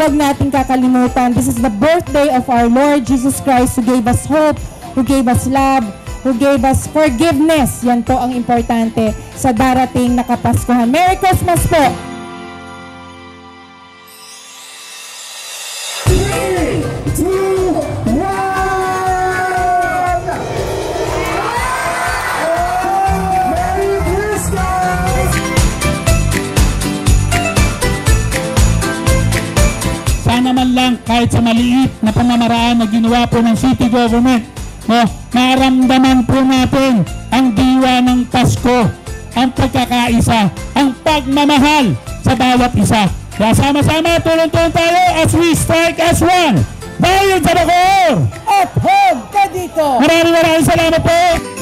Huwag nating kakalimutan, this is the birthday of our Lord Jesus Christ who gave us hope, who gave us love, who gave us forgiveness. Yan po ang importante sa darating na Kapaskuhan. Merry Christmas po! 3, 2, 1! Merry Christmas! Sana man lang kahit sa maliit na pamamaraan na ginawa po ng city government, maramdaman po natin ang diwa ng Pasko, ang pagkakaisa, ang pagmamahal sa bawat isa. Kaya sama-sama, tulong-tulong tayo as we strike as one. Bayan sa Bacoor! At home ka dito! Maraming salamat po!